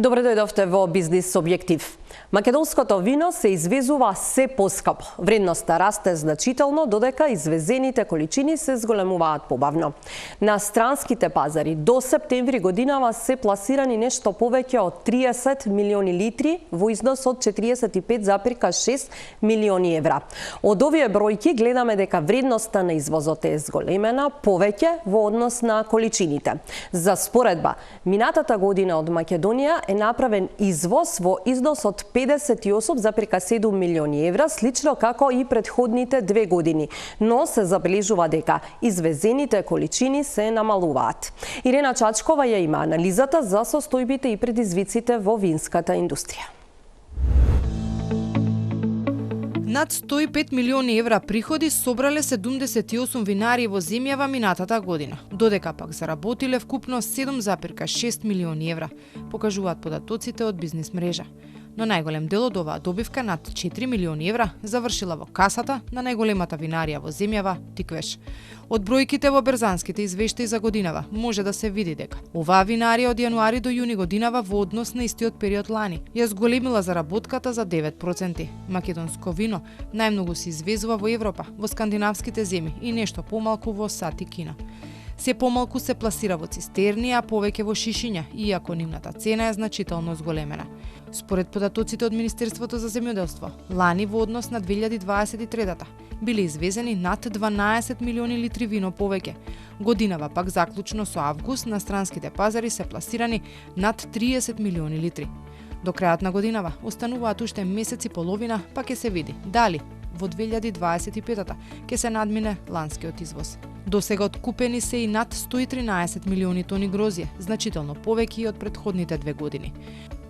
Добре дојдовте во Бизнис Објектив. Македонското вино се извезува се поскапо. Вредноста расте значително, додека извезените количини се зголемуваат побавно. На странските пазари до септември годинава се пласирани нешто повеќе од 30 милиони литри во износ од 45,6 милиони евра. Од овие бројки гледаме дека вредноста на извозот е зголемена повеќе во однос на количините. За споредба, минатата година од Македонија е направен извоз во износ од 58,7 милиони евра, слично како и претходните 2 години, но се забележува дека извезените количини се намалуваат. Ирена Чачкова ја има анализата за состојбите и предизвиците во винската индустрија. Над 105 милиони евра приходи собрале 78 винари во земјава минатата година, додека пак заработиле вкупно 7,6 милиони евра, покажуваат податоците од бизнис мрежа. Но најголем дел од оваа добивка, над 4 милиони евра, завршила во касата на најголемата винарија во земјава, Тиквеш. Од бројките во берзанските извештаи за годинава може да се види дека оваа винарија од јануари до јуни годинава во однос на истиот период лани ја зголемила заработката за 9%. Македонско вино најмногу се извезува во Европа, во скандинавските земји и нешто помалку во САД и Кина. Се помалку се пласира во цистерни, а повеќе во шишиња, иако нивната цена е значително зголемена. Според податоците од Министерството за земјоделство, лани во однос на 2023-та биле извезени над 12 милиони литри вино повеќе. Годинава пак заклучно со август на странските пазари се пласирани над 30 милиони литри. До крајот на годинава остануваат уште месец и половина, па ќе се види дали во 2025-та ќе се надмине ланскиот извоз. До сега откупени се и над 113 милиони тони грозје, значително повеќе и од претходните 2 години.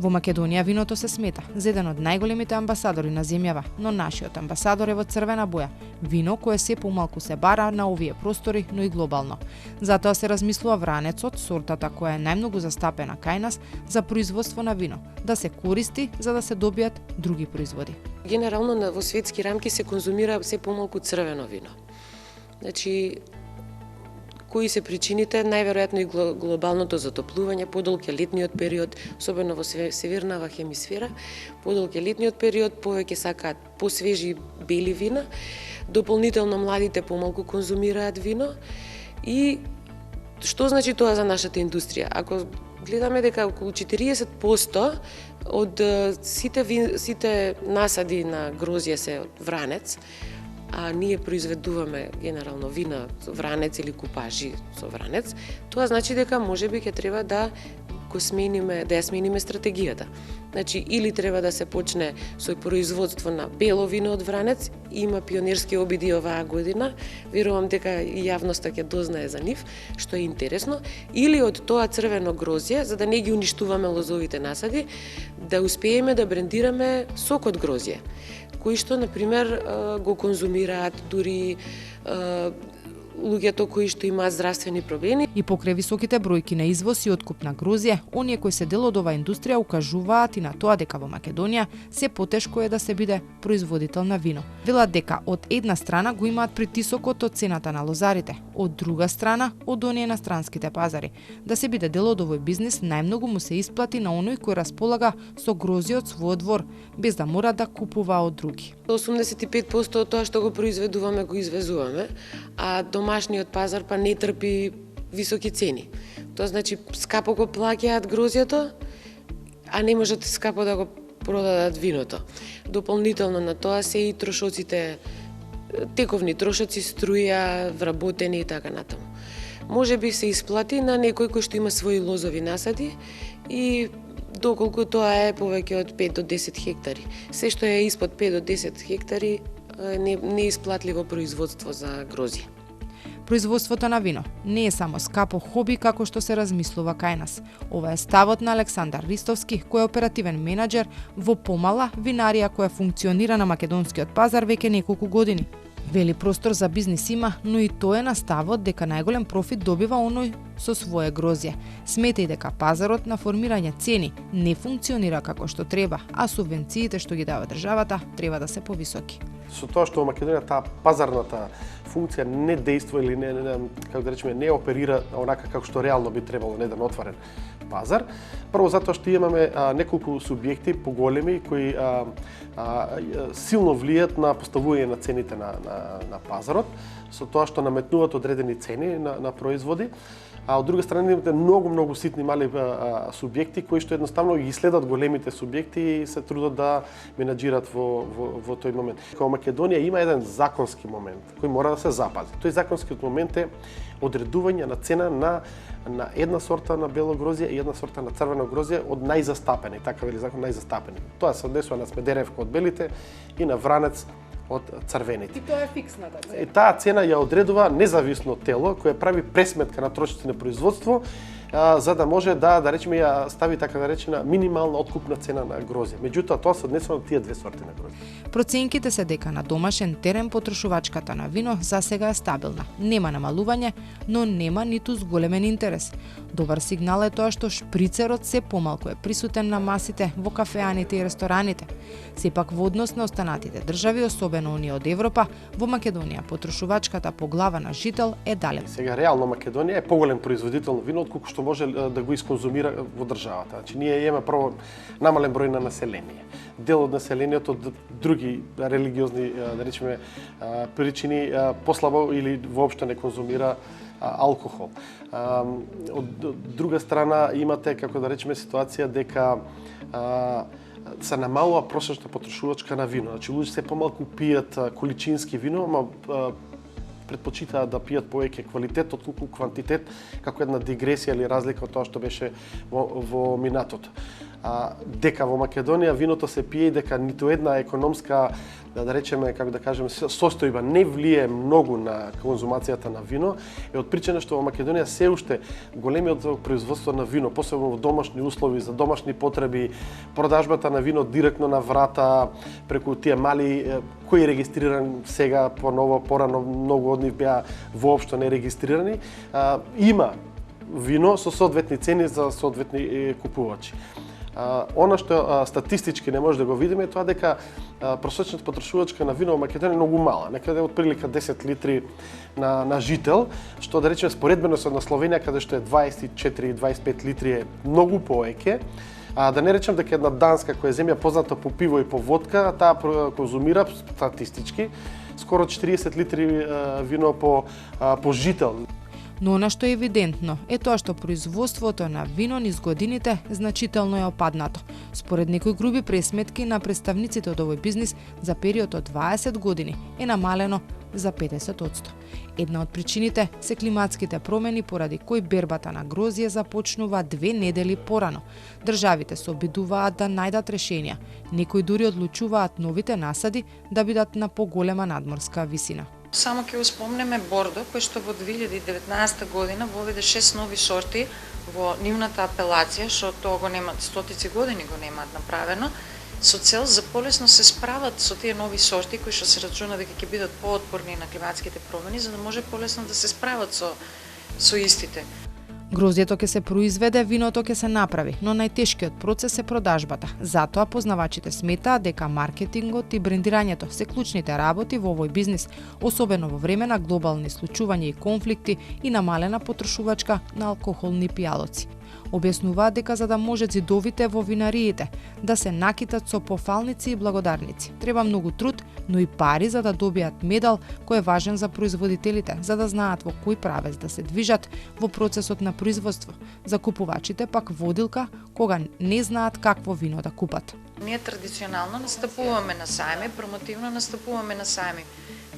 Во Македонија виното се смета за еден од најголемите амбасадори на земјава, но нашиот амбасадор е во црвена боја, вино кое се помалку се бара на овие простори, но и глобално. Затоа се размислува вранецот, сортата која е најмногу застапена кај нас за производство на вино, да се користи за да се добијат други производи. Генерално во светски рамки се конзумира се помалку црвено вино. Значи, кои се причините? Најверојатно и глобалното затоплување, подолг е летниот период, особено во севернава хемисфера, подолг е летниот период, повеќе сакаат посвежи бели вина, дополнително младите помалку конзумираат вино. И што значи тоа за нашата индустрија? Ако гледаме дека околу 40% од сите насади на грозје се од вранец, а ние произведуваме генерално вина вранец или купажи со вранец, тоа значи дека можеби ќе треба да ја смениме стратегијата. Значи, или треба да се почне со производство на бело вино од вранец, има пионерски обиди оваа година, верувам дека и јавноста ќе дознае за нив, што е интересно, или од тоа црвено грозје, за да не ги уништуваме лозовите насади, да успееме да брендираме сок од грозје, кои што, например, го конзумираат дури луѓето кои што имаат здравствени проблеми. И покрај високите бројки на извоз и откуп на грозје, оние кои се дел од оваа индустрија укажуваат и на тоа дека во Македонија се потешко е да се биде производител на вино. Велат дека од една страна го имаат притисокот од цената на лозарите, од друга страна од оние на странските пазари. Да се биде дел од овој бизнис најмногу му се исплати на оној кој располага со грозје од својот двор, без да мора да купува од други. 85% од тоа што го произведуваме го извезуваме, а домашниот пазар па не трпи високи цени. Тоа значи скапо го плаќаат грозјето, а не можат скапо да го продадат виното. Дополнително на тоа се и трошоците, тековни трошоци, струја, вработени и така натаму. Може би се исплати на некој кој што има своји лозови насади и доколку тоа е повеќе од 5 до 10 хектари. Се што е испод 5 до 10 хектари не е исплатливо производство за грозје. Производството на вино не е само скапо хоби како што се размислува кај нас. Ова е ставот на Александар Ристовски, кој е оперативен менаџер во помала винарија која функционира на македонскиот пазар веќе неколку години. Вели простор за бизнис има, но и тој е на ставот дека најголем профит добива оној со свое грозје. Смета и дека пазарот на формирање цени не функционира како што треба, а субвенциите што ги дава државата треба да се повисоки. Со тоа што во Македонија таа пазарната функција не дејства или не оперира онака како што реално би требало на еден отворен пазар. Прво затоа што имаме неколку субјекти поголеми кои силно влијат на поставување на цените на пазарот, со тоа што наметнуваат одредени цени на производи. А од друга страна имате многу ситни мали субјекти кои што едноставно ги следат големите субјекти и се трудат да менаџират во тој момент. Во Македонија има еден законски момент кој мора да се запази. Тој законскиот момент е одредување на цена на една сорта на бело грозје и една сорта на црвено грозје од најзастапени, така вели закон, најзастапени. Тоа се однесува на Смедеревка од белите и на Вранец од црвените. И тоа е фиксната цена. И таа цена ја одредува независно тело кое прави пресметка на трошоци на производство, за да може да речеме ја стави така наречена минимална откупна цена на грозје. Меѓутоа тоа се однесува на тие две сорти на грозје. Проценките се дека на домашен терен потрошувачката на вино засега е стабилна. Нема намалување, но нема ниту зголемен интерес. Добар сигнал е тоа што шприцерот се помалку е присутен на масите во кафеаните и рестораните. Сепак во однос на останатите држави, особено оние од Европа, во Македонија потрошувачката по глава на жител е далек. Сега реално Македонија е поголем производител на вино отколку што може да го исконзумира во државата. Значи ние имаме прво намален број на население. Дел од населението од други религиозни, да речеме, причини послабо или воопшто не конзумира алкохол. Од друга страна имате, како да речеме, ситуација дека се намалува просечна потрошувачка на вино. Значи луѓе се помалку пијат количински вино, ама предпочитаат да пијат повеќе квалитет отколку квантитет, како една дигресија или разлика од тоа што беше во минатото. Дека во Македонија виното се пие и дека ниту една економска, да речеме, како да кажеме, состојба не влие многу на конзумацијата на вино, е од причина што во Македонија се уште големиот производство на вино, посебно во домашни услови, за домашни потреби, продажбата на вино директно на врата, преку тие мали, кои регистриран сега поново, порано многу од нив беа воопшто не регистрирани, има вино со соодветни цени за соодветни купувачи. Она што статистички не може да го видиме е тоа дека просечната потрошувачка на вино во Македонија е многу мала, некаде од прилика 10 литри на жител, што да речеме споредбено со на Словенија каде што е 24-25 литри е многу повеќе. Да не речем дека една Данска која е земја позната по пиво и по водка, таа конзумира статистички скоро 40 литри вино по жител. Но она што е евидентно е тоа што производството на вино низ годините значително е опаднато. Според некои груби пресметки на представниците од овој бизнис за период од 20 години е намалено за 50%. Една од причините се климатските промени поради кои бербата на грозје започнува 2 недели порано. Државите се обидуваат да најдат решенија. Некои дури одлучуваат новите насади да бидат на поголема надморска висина. Само ќе го спомнеме Бордо, кој што во 2019 година воведе 6 нови сорти во нивната апелација, што тоа го немаат стотици години го немаат направено, со цел за полесно се справат со тие нови сорти кои што се рачуна дека ќе бидат поотпорни на климатските промени, за да може полесно да се справат со истите. Грозјето ќе се произведе, виното ќе се направи, но најтешкиот процес е продажбата. Затоа познавачите сметаат дека маркетингот и брендирањето се клучните работи во овој бизнис, особено во време на глобални случувања и конфликти и намалена потрошувачка на алкохолни пијалоци. Објаснуваат дека за да може ѕидовите во винариите да се накитат со пофалници и благодарници, треба многу труд, но и пари за да добијат медал кој е важен за производителите, за да знаат во кој правец да се движат во процесот на производство. За купувачите пак водилка кога не знаат какво вино да купат. Ние традиционално настапуваме на сајми, промотивно настапуваме на сајми.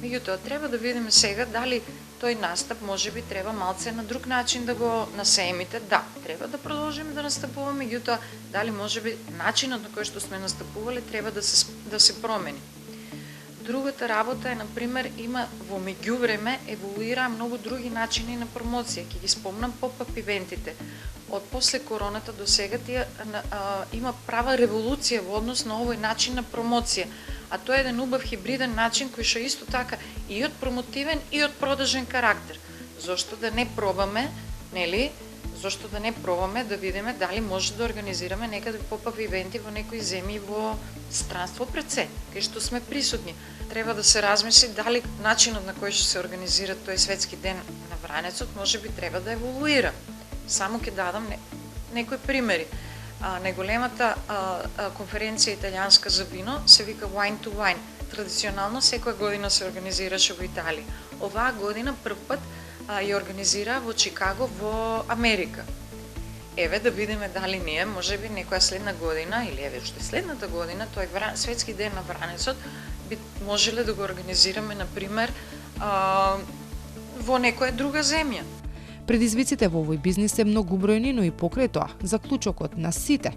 Меѓутоа, треба да видиме сега дали тој настап можеби треба малце на друг начин да го насеемите. Да, треба да продолжиме да настапуваме, меѓутоа, дали можеби начинот на кој што сме настапувале треба да се промени. Другата работа е, например, има во меѓувреме еволуира многу други начини на промоција. Ќе ги спомнам поп-ап ивентите. Од после короната до сега има права револуција во однос на овој начин на промоција. А тоа е еден убав хибриден начин кој што исто така и од промотивен и од продажен карактер. Зошто да не пробаме, нели? Зошто да не пробаме да видиме дали може да организираме некаде поп-ап ивенти во некои земји во странство пред се, кај што сме присутни. Треба да се размисли дали начинот на кој што се организира тој светски ден на Вранецот можеби треба да еволуира. Само ќе дадам некои примери. Најголемата конференција италијанска за вино се вика Wine to Wine. Традиционално секоја година се организираше во Италија. Оваа година прв пат ја организира во Чикаго во Америка. Еве да видиме дали ние можеби некоја следна година или еве уште следната година тој светски ден на вранецот би можеле да го организираме на пример во некоја друга земја. Предизвиците во овој бизнис се многу бројни, но и покрај тоа, заклучокот на сите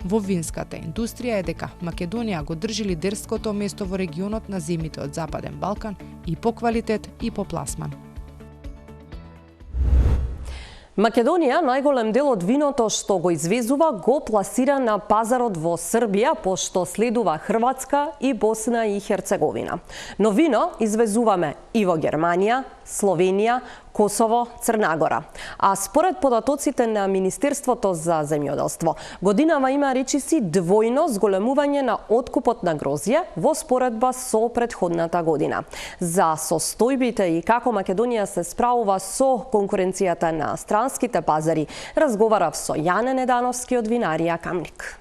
во винската индустрија е дека Македонија го држи лидерското место во регионот на земјите од Западен Балкан и по квалитет и по пласман. Македонија најголем дел од виното што го извезува го пласира на пазарот во Србија, пошто следува Хрватска и Босна и Херцеговина. Но вино извезуваме и во Германија, Словенија, Косово, Црна Гора. А според податоците на Министерството за земјоделство, годинава има речиси двојно зголемување на откупот на грозје во споредба со претходната година. За состојбите и како Македонија се справува со конкуренцијата на странските пазари, разговарав со Јане Недановски од винарија Камник.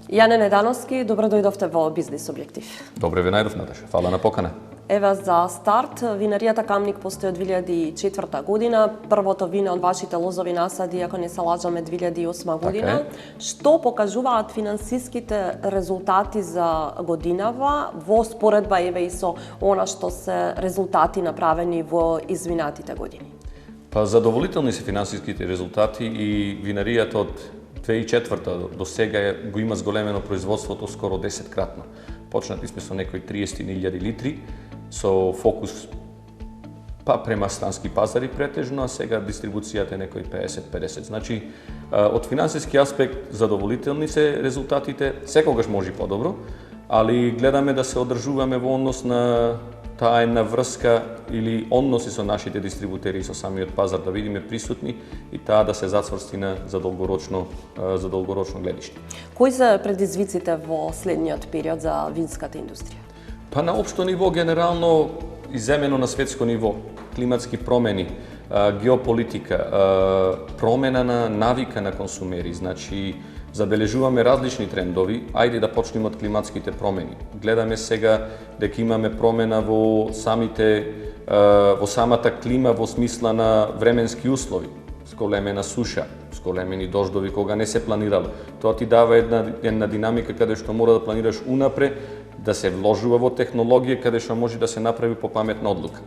Јане Недановски, добро дојдовте во Бизнис Објектив. Добре ви најдов, Наташа. Фала на покана. Ева за старт, винаријата Камник постои од 2004 година. Првото вино од вашите лозови насади, ако не се лажаме, 2008 година. Што покажуваат финансиските резултати за годинава во споредба еве и со она што се резултати направени во извинатите години? Па задоволителни се финансиските резултати и винаријата од 2004 до сега го има зголемено производството скоро 10-кратно. Почнати сме со некои 30.000 литри, со фокус према странски пазари претежно, а сега дистрибуцијата е некои 50-50. Значи, од финансиски аспект задоволителни се резултатите, секогаш може подобро, али гледаме да се одржуваме во однос на таа една врска или односи со нашите дистрибутери и со самиот пазар, да видиме присутни и таа да се зацврсти на за долгорочно гледиште. Кои се предизвиците во следниот период за винската индустрија? Па на општо ниво, генерално и земено на светско ниво, климатски промени, геополитика, промена на навика на консумери, значи забележуваме различни трендови, ајде да почнеме од климатските промени. Гледаме сега дека имаме промена во самата клима во смисла на временски услови, зголемена суша, зголемени дождови кога не се планирало. Тоа ти дава една динамика каде што мора да планираш унапред, да се вложува во технологија каде што може да се направи попаметна одлука.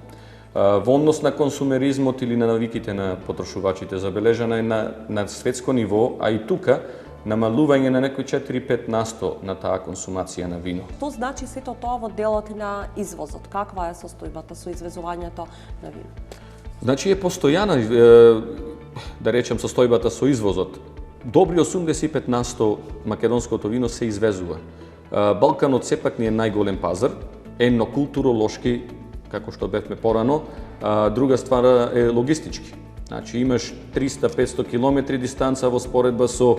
Во однос на консумеризмот или на навиките на потрошувачите забележана е на светско ниво, а и тука намалување на некои 4-5% на таа консумација на вино. Што значи сето тоа во делот на извозот? Каква е состојбата со извезувањето на вино? Значи е постојана, да речем, состојбата со извозот. Добри 85% македонското вино се извезува. Балканот сепак ни е најголем пазар, едно културолошки, како што бевме порано, друга ствар е логистички. Значи имаш 300-500 км дистанца во споредба со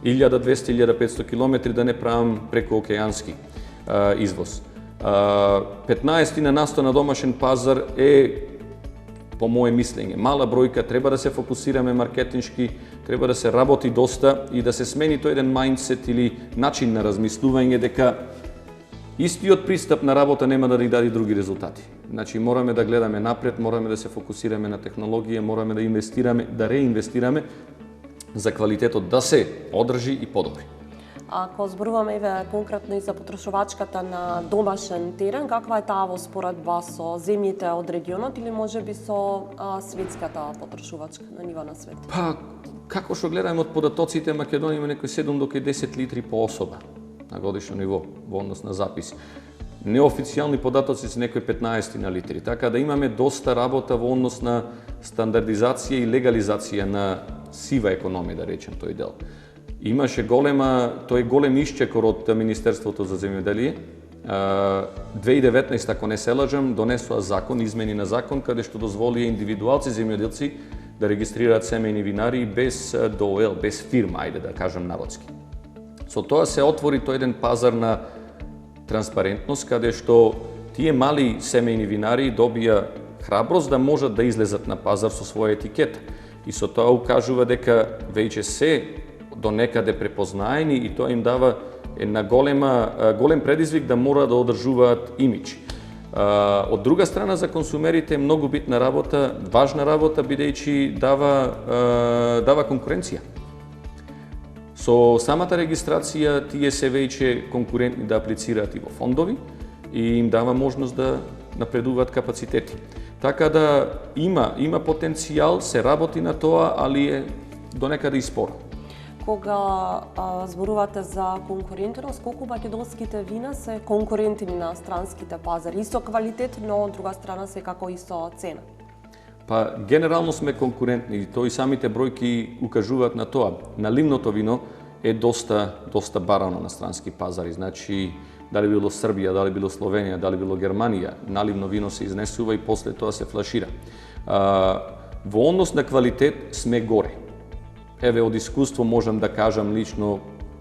1200-1500 км, да не правам преку океански извоз. 15% на домашен пазар е, по моје мислење, мала бројка, треба да се фокусираме маркетиншки, треба да се работи доста и да се смени тој еден мајндсет или начин на размислување дека истиот пристап на работа нема да ни даде други резултати. Значи мораме да гледаме напред, мораме да се фокусираме на технологија, мораме да инвестираме, да реинвестираме за квалитетот да се одржи и подобри. Ако зборуваме еве конкретно и за потрошувачката на домашен терен, каква е таа во споредба со земјите од регионот или можеби со светската потрошувачка на ниво на свет? Па, како што гледаме од податоците, Македонија има некои 7 до 10 литри по особа на годишно ниво во однос на запис. Неофицијални податоци се некои 15 на литри, така да имаме доста работа во однос на стандардизација и легализација на сива економија, да речем тој дел. Имаше голем исчекор од Министерството за земјоделие. 2019, ако не се лажам, донесоа закон, измени на закон, каде што дозволија индивидуалци земјоделци да регистрираат семејни винари без ДОЛ, без фирма, ајде да кажам народски. Со тоа се отвори тој еден пазар на транспарентност, каде што тие мали семејни винари добија храброст да можат да излезат на пазар со своја етикета. И со тоа укажува дека веќе се до некаде препознаени и тоа им дава една голем предизвик да мора да одржуваат имидж. Од друга страна, за консумерите е многу битна работа, важна работа, бидејќи дава конкуренција. Со самата регистрација тие се веќе конкурентни да аплицираат и во фондови и им дава можност да напредуваат капацитети. Така да има потенцијал, се работи на тоа, али е до некаде и споро. Кога зборувате за конкурентност, колку македонските вина се конкурентни на странските пазари? И со квалитет, но од друга страна секако и со цена. Па генерално сме конкурентни и тоа и самите бројки укажуваат на тоа. Наливното вино е доста барано на странски пазари. Значи, дали било Србија, дали било Словенија, дали било Германија, наливно вино се изнесува и после тоа се флашира. Во однос на квалитет сме горе. Еве, од искуство можам да кажам лично,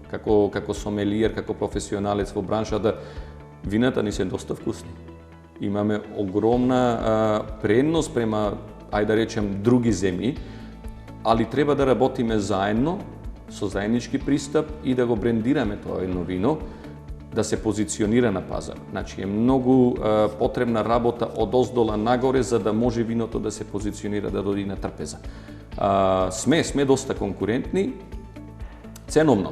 како сомелиер, како професионалец во браншата, вината ни се доста вкусни. Имаме огромна предност према, ајде да речем, други земји, али треба да работиме заедно, со заеднички пристап и да го брендираме тоа едно вино, да се позиционира на пазар. Значи е многу потребна работа од оздола нагоре за да може виното да се позиционира, да доди на трпеза. Сме доста конкурентни. Ценовно,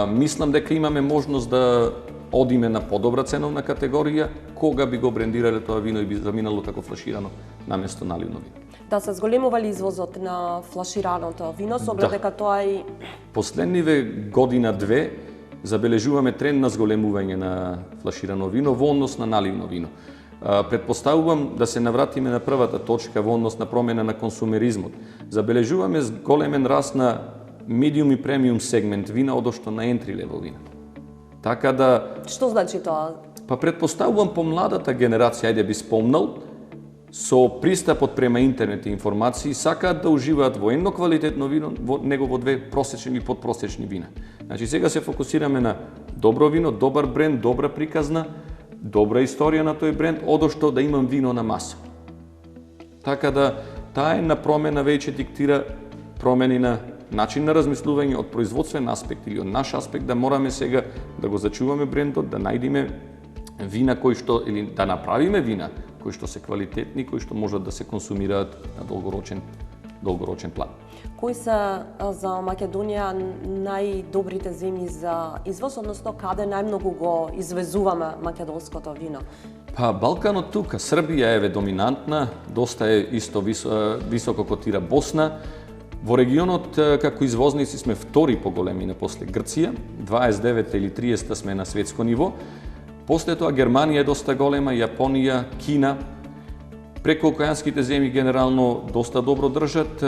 мислам дека имаме можност да одиме на подобра ценовна категорија, кога би го брендирале тоа вино и би заминало како флаширано наместо наливно вино. Да се зголемува ли извозот на флашираното вино, со оглед дека тоа и... Последниве година-две забележуваме тренд на зголемување на флаширано вино во однос на наливно вино. Предпоставувам да се навратиме на првата точка во однос на промена на консумеризмот. Забележуваме големен раст на медиум и премиум сегмент вина, одошто на entry level вина. Така да... Што значи тоа? Па предпоставувам по младата генерација, ајде би спомнал, со пристапот према интернет и информации, сакаат да уживаат во едно квалитетно вино, него во две просечни и подпросечни вина. Значи сега се фокусираме на добро вино, добар бренд, добра приказна, добра историја на тој бренд, одошто да имам вино на маса. Така да таа една промена веќе диктира промени на начин на размислување од производствен аспект или од наш аспект, да мораме сега да го зачуваме брендот, да најдеме вина кои што, или да направиме вина кои што се квалитетни, кои што можат да се консумираат на долгорочен план. Кои се за Македонија најдобрите земји за извоз, односно каде најмногу го извезуваме македонското вино? Па Балканот тука, Србија е доминантна, доста е исто високо котира Босна. Во регионот како извозници сме втори по големина после Грција, 29 или 30 сме на светско ниво. После тоа Германија е доста голема, Јапонија, Кина. Прекоокеанските земји генерално доста добро држат.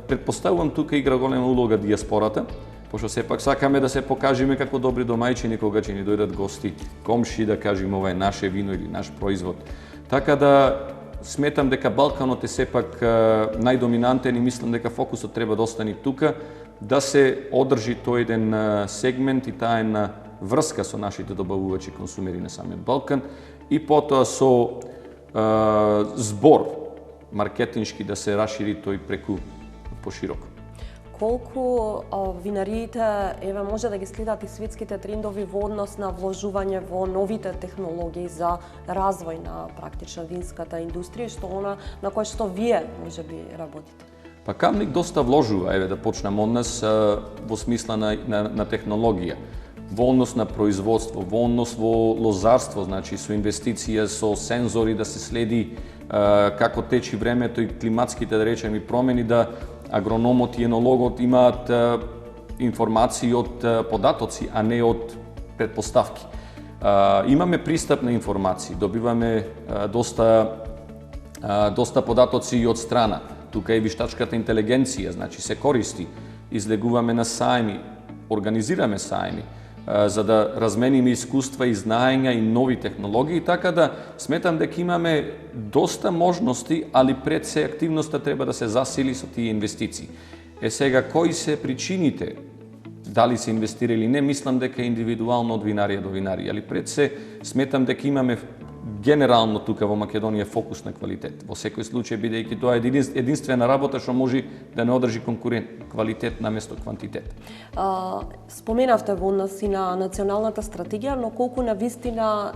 Предпоставувам тука игра голема улога дијаспората, пошто сепак сакаме да се покажеме како добри домајчини кога ќе ни дојдат гости, комши, да кажеме ова е наше вино или наш производ. Така да сметам дека Балканот е сепак најдоминантен и мислам дека фокусот треба да остане тука, да се одржи тој еден сегмент и таа една врска со нашите добавувачи консумери на самиот Балкан и потоа со збор маркетиншки да се расшири тој преку пошироко. Колку винариите еве може да ги следат и светските трендови во однос на вложување во новите технологии за развој на практично винската индустрија, што она на кој што вие можеби работите? Па Камник доста вложува, еве да почнам од нас, во смисла на технологија, во однос на производство, во однос во лозарство, значи со инвестиција, со сензори да се следи како течи времето и климатските, да речеме, промени, да агрономот и енологот имаат информации од податоци, а не од предпоставки. Имаме пристап на информации, добиваме доста податоци и од страна. Тука е виштачката интелигенција, значи се користи. Излегуваме на сајми, организираме сајми, за да размениме искуства и знаења и нови технологии, така да сметам дека имаме доста можности, али пред се активноста треба да се засили со тие инвестиции. Сега, кои се причините, дали се инвестира или не, мислам дека е индивидуално од винарија до винарија, али пред се сметам дека имаме генерално тука во Македонија фокус на квалитет. Во секој случај, бидејќи тоа е единствена работа што може да не одржи квалитет наместо квантитет. Споменавте во однос и на националната стратегија, но колку навистина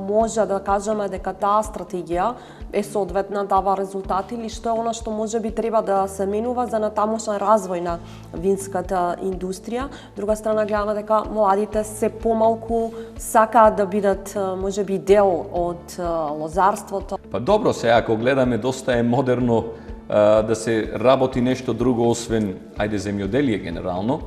може да кажеме дека таа стратегија е соодветна, дава резултати, или што е она што може би треба да се менува за натамошен развој на винската индустрија? Друга страна, гледаме дека младите се помалку сакаат да бидат можеби дел од лозарството. Па добро, се ако гледаме, доста е модерно да се работи нешто друго освен земјоделие генерално,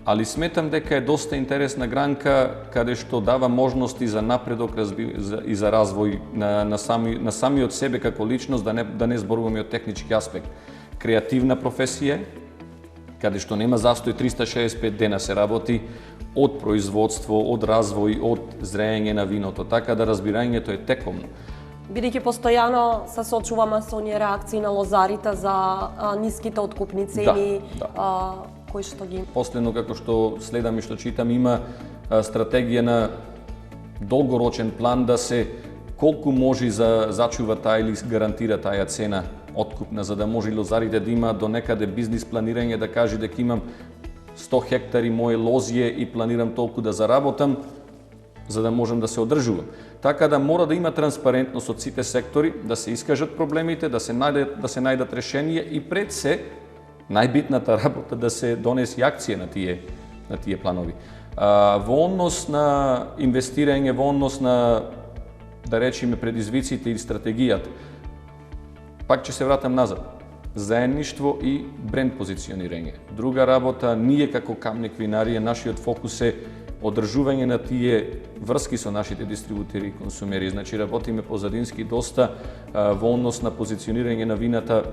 али сметам дека е доста интересна гранка каде што дава можности за напредок и за развој на самиот себе како личност, да не зборуваме од технички аспект. Креативна професија, каде што нема застој, 365 дена се работи, од производство, од развој, од зреење на виното, така да разбирањето е текомно. Бидејќи постојано се соочуваме со оние реакции на лозарите за ниските откупни цени, кои што ги... Последно, како што следам и што читам, има стратегија на долгорочен план да се колку може зачува таа или гарантира таа цена откупна, за да може лозарите да има до некаде бизнис планирање, да каже дека имам 100 хектари моje лозје и планирам толку да заработам, за да можам да се одржувам. Така да мора да има транспарентност од сите сектори, да се искажат проблемите, да се најдат решенија и пред се најбитната работа да се донеси акција на тие планови. Во однос на инвестирање, во однос на, да речеме, предизвиците или стратегијата, пак ќе се вратам назад. Заедништво и бренд позиционирање. Друга работа, ние како Камник винарија, нашиот фокус е одржување на тие врски со нашите дистрибутери и консумери. Значи, работиме позадински доста во однос на позиционирање на вината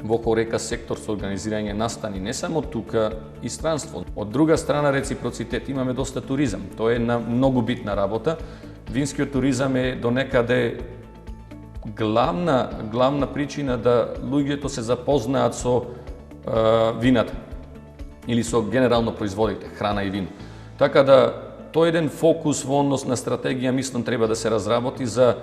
во хорека сектор со организирање настани, не само тука и странство. Од друга страна, реципроцитет, имаме доста туризам. Тоа е една многу битна работа. Винскиот туризам е до некаде главна причина да луѓето се запознаат со вината или со генерално производите, храна и вино. Така да, тој еден фокус во однос на стратегија, мислам, треба да се разработи за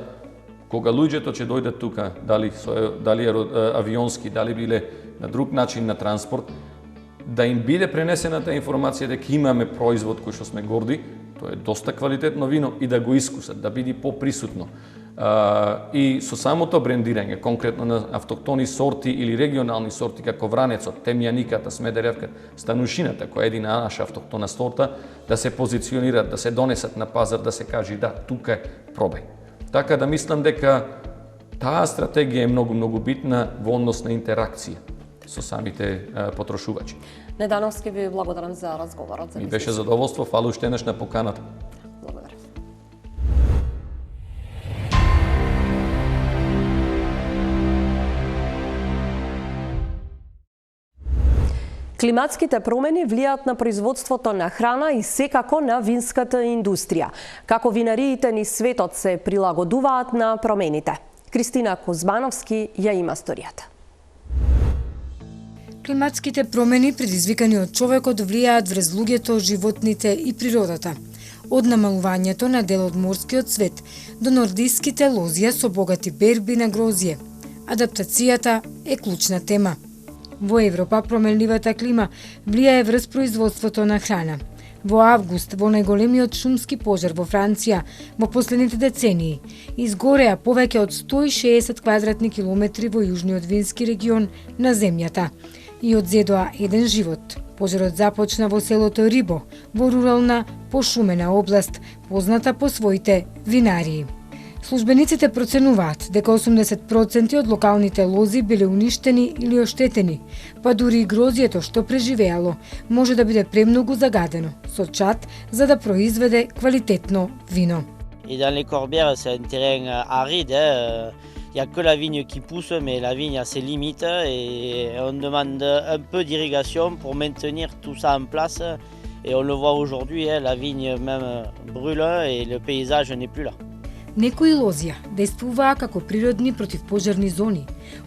кога луѓето ќе дојдат тука, дали авионски, дали биле на друг начин на транспорт, да им биде пренесена таа информација дека имаме производ кој што сме горди, тоа е доста квалитетно вино, и да го искусат, да биде поприсутно. И со самото брендирање, конкретно на автохтони сорти или регионални сорти, како вранецот, темјаниката, смедеревката, станушината, која е едина наша автохтона сорта, да се позиционираат, да се донесат на пазар, да се каже да, тука е, пробај. Така да мислам дека таа стратегија е многу битна во однос на интеракција со самите потрошувачи. Недановски, ви благодарам за разговорот. Ми беше задоволство, фала уште еднаш на поканата. Благодарам. Климатските промени влијаат на производството на храна и секако на винската индустрија. Како винариите низ светот се прилагодуваат на промените? Кристина Кузмановски ја има сторијата. Климатските промени предизвикани од човекот влијаат врз луѓето, животните и природата. Од намалувањето на дел од морскиот свет до нордиските лозија со богати берби на грозје. Адаптацијата е клучна тема. Во Европа променливата клима влијае врз производството на храна. Во август, во најголемиот шумски пожар во Франција, во последните децении, изгореа повеќе од 160 квадратни километри во јужниот вински регион на земјата и одзедоа еден живот. Пожарот започна во селото Рибо, во рурална, пошумена област, позната по своите винарии. Службениците проценуваат дека 80% од локалните лози биле уништени или оштетени, па дури и грозјето што преживеало може да биде премногу загадено со чад за да произведе квалитетно вино. Et dans les Corbières, c'est un terrain aride. Il n'y a que la vigne qui pousse, mais la vigne a ses limites et on demande un peu d'irrigation pour maintenir tout ça en place. Et on le voit aujourd'hui, la vigne même brûle et le paysage n'est plus là. Некои лозија действуваа како природни противпожарни зони,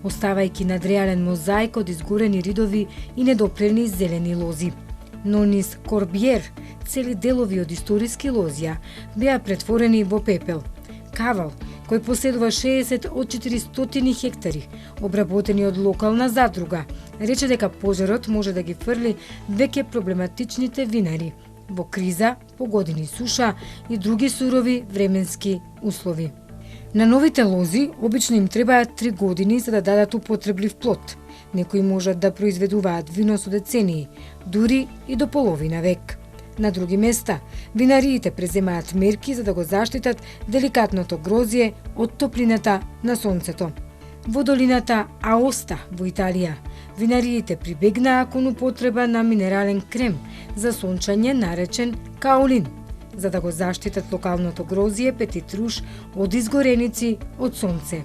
оставајќи надреален мозаик од изгорени ридови и недопрени зелени лози. Но низ Корбиер, цели делови од историски лозија беа претворени во пепел. Кавал, кој поседува 60 од 400 хектари, обработени од локална задруга, рече дека пожарот може да ги фрли веќе проблематичните винари во криза, погодени суша и други сурови временски услови. На новите лози обично им требаат 3 години за да дадат употреблив плод. Некои можат да произведуваат вино со децении, дури и до половина век. На други места, винариите преземаат мерки за да го заштитат деликатното грозје од топлината на сонцето. Во долината Аоста во Италија, винариите прибегнаа кон употреба на минерален крем за сончање наречен каолин, за да го заштитат локалното грозје Петит Руш од изгореници од сонце.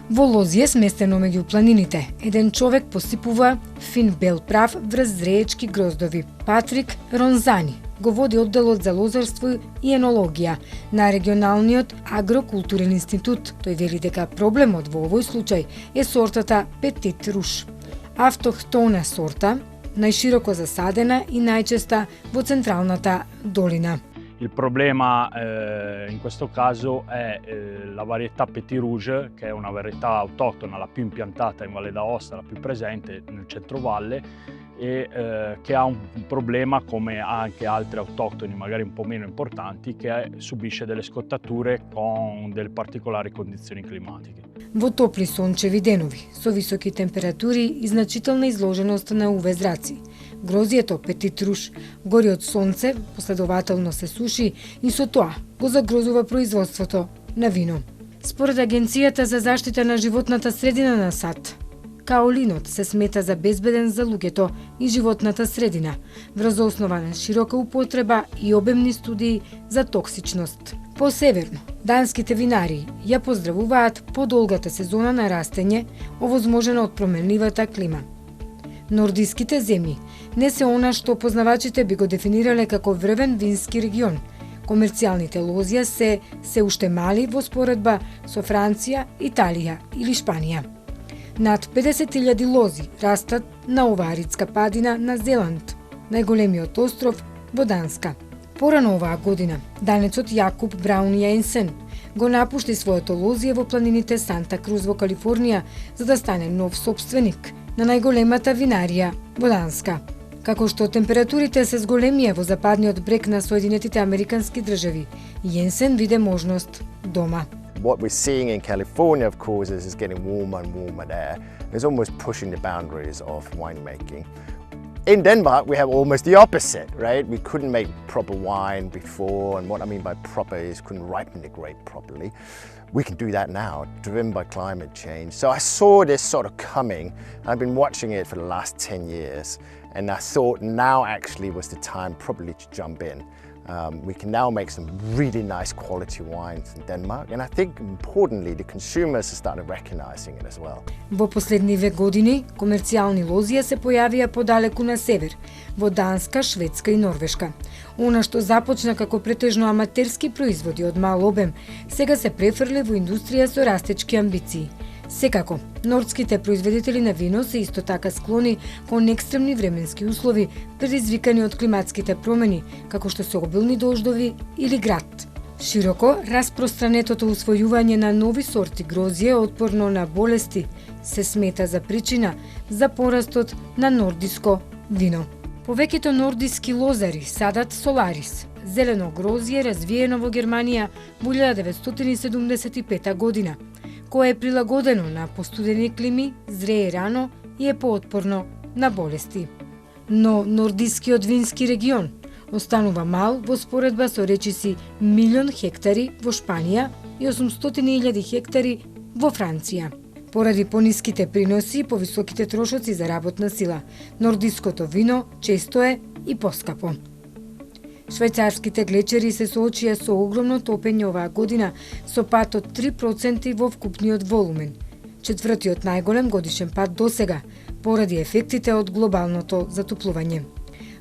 Во лозје сместено меѓу планините, еден човек посипува фин бел прав врз зреечки гроздови. Патрик Ронзани го води одделот за лозарство и енологија на регионалниот агрокултурен институт. Тој вели дека проблемот во овој случај е сортата Петит Руш. Автохтона сорта, најшироко засадена и најчеста во централната долина. Il problema in questo caso è la varietà Petit Rouge, che è una varietà autoctona, la più impiantata in Valle d'Aosta, la più presente nel centrovalle, e che ha un problema, come anche altri autoctoni magari un po' meno importanti, che subisce delle scottature con delle particolari condizioni climatiche. Во топли сончеви денови, со високи температури и значителна изложеност на UV зраци, грозјето Петит Руш гори од сонце, последователно се суши и со тоа го загрозува производството на вино. Според Агенцијата за заштита на животната средина на САД, каолинот се смета за безбеден за луѓето и животната средина, врз основа на широка употреба и обемни студии за токсичност. Посеверно, данските винари ја поздравуваат подолгата сезона на растење, овозможена од променливата клима. Нордиските земји не се она што познавачите би го дефинирале како врвен вински регион. Комерцијалните лозја се уште мали во споредба со Франција, Италија или Шпанија. Над 50.000 лози растат на оваа аридска падина на Зеланд, најголемиот остров во Данска. Порано оваа година, данецот Јакуб Браун Јенсен го напушти своето лозје во планините Санта Круз во Калифорнија за да стане нов собственик на најголемата винарија во Данска. Како што температурите се зголемија во западниот брег на Соединетите Американски држави, Јенсен виде можност дома. What we're seeing in California, of course, is getting warmer and warmer there. It's almost pushing the boundaries of winemaking. In Denmark, we have almost the opposite, right? We couldn't make proper wine before, and what I mean by proper is couldn't ripen the grape properly. We can do that now, driven by climate change. So I saw this sort of coming, and I've been watching it for the last 10 years, and I thought now actually was the time probably to jump in. We can now make some really nice quality wines in Denmark, and I think importantly the consumers have started recognizing it as well. Во последниве години комерцијални лозија се појавија подалеку на север, во Данска, Шведска и Норвешка. Она што започна како претежно аматерски производи од мал обем, сега се префрли во индустрија со растечки амбиции. Секако, нордските производители на вино се исто така склони кон екстремни временски услови предизвикани од климатските промени, како што се обилни дождови или град. Широко распространетото усвојување на нови сорти грозје отпорно на болести се смета за причина за порастот на нордиско вино. Повеќето нордиски лозари садат соларис, зелено грозје развиено во Германија во 1975 година, кое е прилагодено на постудени клими, зрее рано и е поотпорно на болести. Но нордискиот вински регион останува мал во споредба со речиси 1.000.000 хектари во Шпанија и 800.000 хектари во Франција. Поради пониските приноси и повисоките трошоци за работна сила, нордиското вино често е и поскапо. Швајцарските глечери се соочија со огромно топење оваа година со пат од 3% во вкупниот волумен, четвртиот најголем годишен пат досега, поради ефектите од глобалното затоплување.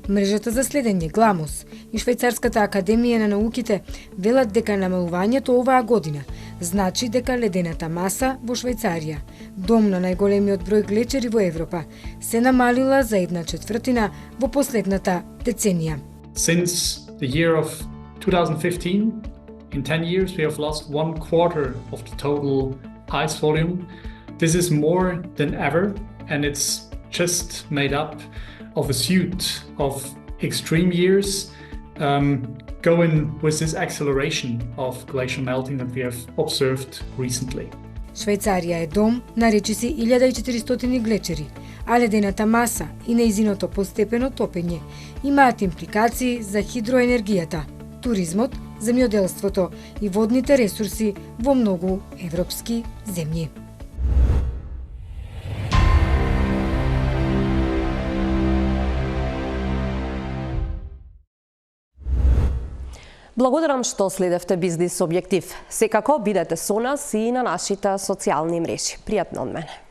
Мрежата за следење Гламус и Швајцарската академија на науките велат дека намалувањето оваа година значи дека ледената маса во Швајцарија, дом на најголемиот број глечери во Европа, се намалила за 1/4 во последната деценија. Since the year of 2015, In 10 years, we have lost 1/4 of the total ice volume. This is more than ever, and it's just made up of a suite of extreme years going with this acceleration of glacial melting that we have observed recently. Швајцарија е дом на речиси 1400 глечери, а ледената маса и нејзиното постепено топење имаат импликации за хидроенергијата, туризмот, земјоделството и водните ресурси во многу европски земји. Благодарам што следевте Бизнис Објектив. Секако бидете со нас и на нашите социјални мрежи. Пријатно од мене.